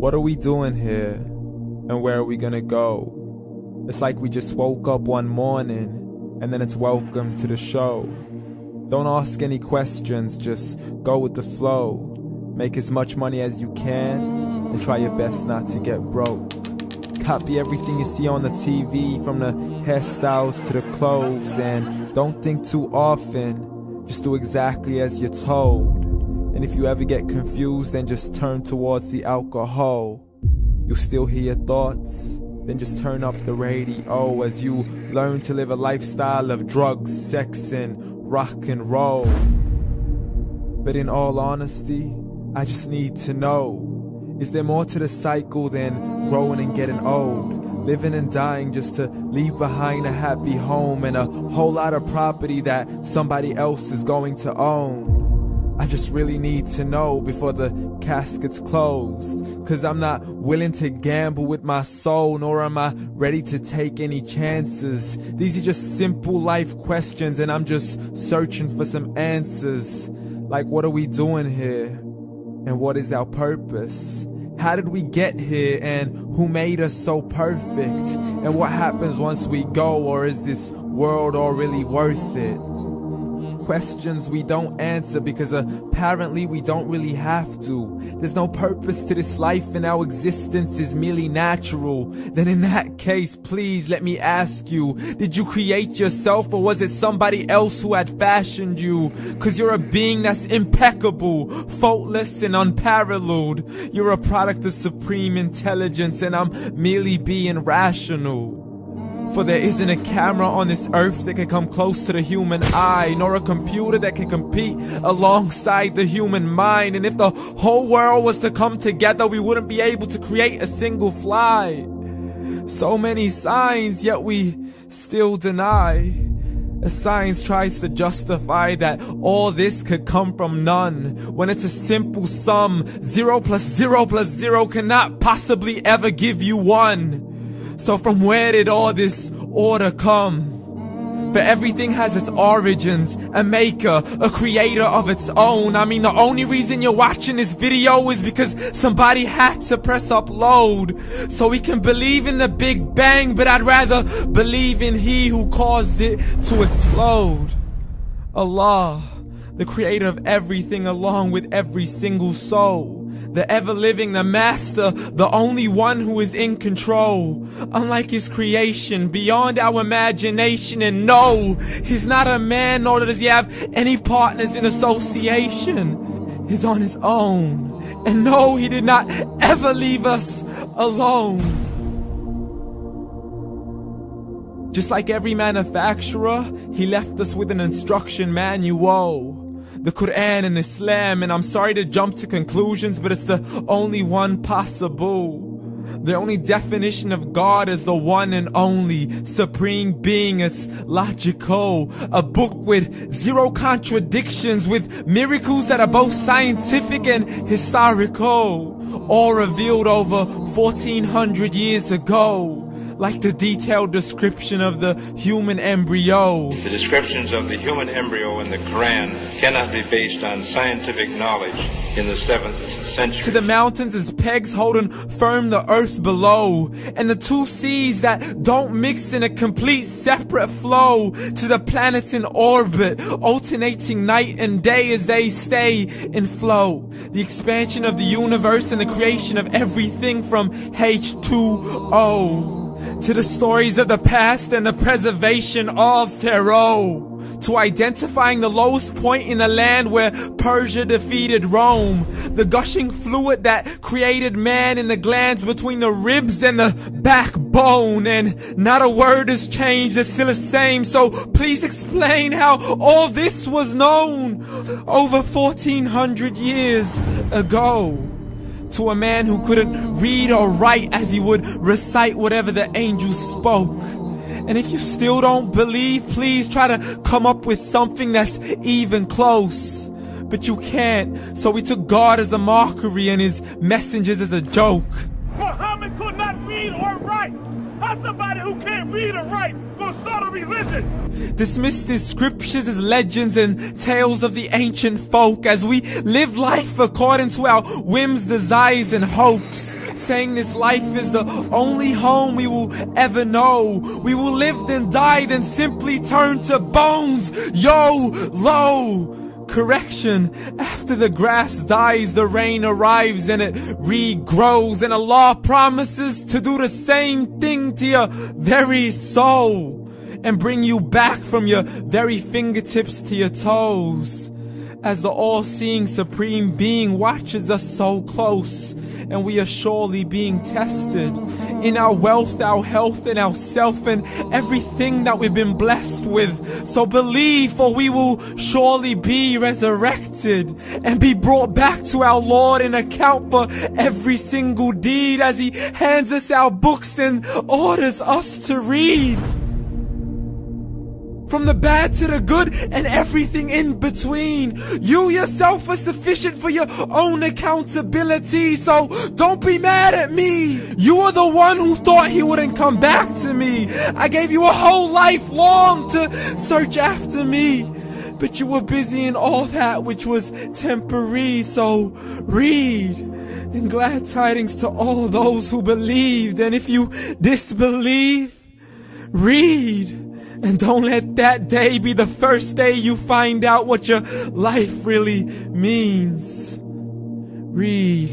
What are we doing here? And where are we gonna go? It's like we just woke up one morning and then it's welcome to the show. Don't ask any questions, just go with the flow. Make as much money as you can and try your best not to get broke. Copy everything you see on the TV, from the hairstyles to the clothes, and don't think too often, just do exactly as you're told. And if you ever get confused, then just turn towards the alcohol. You'll still hear your thoughts, then just turn up the radio as you learn to live a lifestyle of drugs, sex, and rock and roll. But in all honesty, I just need to know, is there more to the cycle than growing and getting old? Living and dying just to leave behind a happy home and a whole lot of property that somebody else is going to own. I just really need to know before the casket's closed, 'cause I'm not willing to gamble with my soul, nor am I ready to take any chances. These are just simple life questions and I'm just searching for some answers. Like, what are we doing here? And what is our purpose? How did we get here, and who made us so perfect? And what happens once we go, or is this world all really worth it? Questions we don't answer because apparently we don't really have to. There's no purpose to this life and our existence is merely natural. Then in that case, please let me ask you, did you create yourself, or was it somebody else who had fashioned you? 'Cause you're a being that's impeccable, faultless and unparalleled. You're a product of supreme intelligence and I'm merely being rational. For there isn't a camera on this earth that can come close to the human eye, nor a computer that can compete alongside the human mind. And if the whole world was to come together, we wouldn't be able to create a single fly. So many signs, yet we still deny. As science tries to justify that all this could come from none, when it's a simple sum. 0 plus 0 plus 0 cannot possibly ever give you 1. So from where did all this order come? For everything has its origins, a maker, a creator of its own. I mean, the only reason you're watching this video is because somebody had to press upload. So we can believe in the Big Bang, but I'd rather believe in He who caused it to explode. Allah, the creator of everything along with every single soul. The ever-living, the master, the only one who is in control. Unlike his creation, beyond our imagination. And no, he's not a man, nor does he have any partners in association. He's on his own. And no, he did not ever leave us alone. Just like every manufacturer, he left us with an instruction manual. The Quran and Islam, and I'm sorry to jump to conclusions, but it's the only one possible. The only definition of God is the one and only supreme being. It's logical. A book with 0 contradictions, with miracles that are both scientific and historical, all revealed over 1400 years ago. Like the detailed description of the human embryo. The descriptions of the human embryo in the Quran cannot be based on scientific knowledge in the 7th century. To the mountains as pegs holding firm the earth below, and the 2 seas that don't mix in a complete separate flow. To the planets in orbit, alternating night and day as they stay in flow. The expansion of the universe and the creation of everything from H2O. To the stories of the past and the preservation of Pharaoh. To identifying the lowest point in the land where Persia defeated Rome. The gushing fluid that created man in the glands between the ribs and the backbone. And not a word has changed, it's still the same. So please explain how all this was known over 1400 years ago. To a man who couldn't read or write, as he would recite whatever the angels spoke. And if you still don't believe, please try to come up with something that's even close. But you can't, so we took God as a mockery and his messengers as a joke. Muhammad could not read or write. How somebody who can't read or write gonna start a religion? Dismissed his scriptures as legends and tales of the ancient folk, as we live life according to our whims, desires, and hopes. saying this life is the only home we will ever know. We will live then die, then simply turn to bones. YOLO! Correction, after the grass dies, the rain arrives and it regrows, and Allah promises to do the same thing to your very soul and bring you back from your very fingertips to your toes, as the all-seeing supreme being watches us so close, and we are surely being tested in our wealth, our health, and our self, and everything that we've been blessed with. So believe, for we will surely be resurrected and be brought back to our Lord and account for every single deed, as He hands us our books and orders us to read. From the bad to the good and everything in between. You yourself are sufficient for your own accountability, so don't be mad at me. You are the one who thought He wouldn't come back to me. I gave you a whole life long to search after me, but you were busy in all that which was temporary. So read, and glad tidings to all those who believed. And if you disbelieve, read. And don't let that day be the first day you find out what your life really means. Read.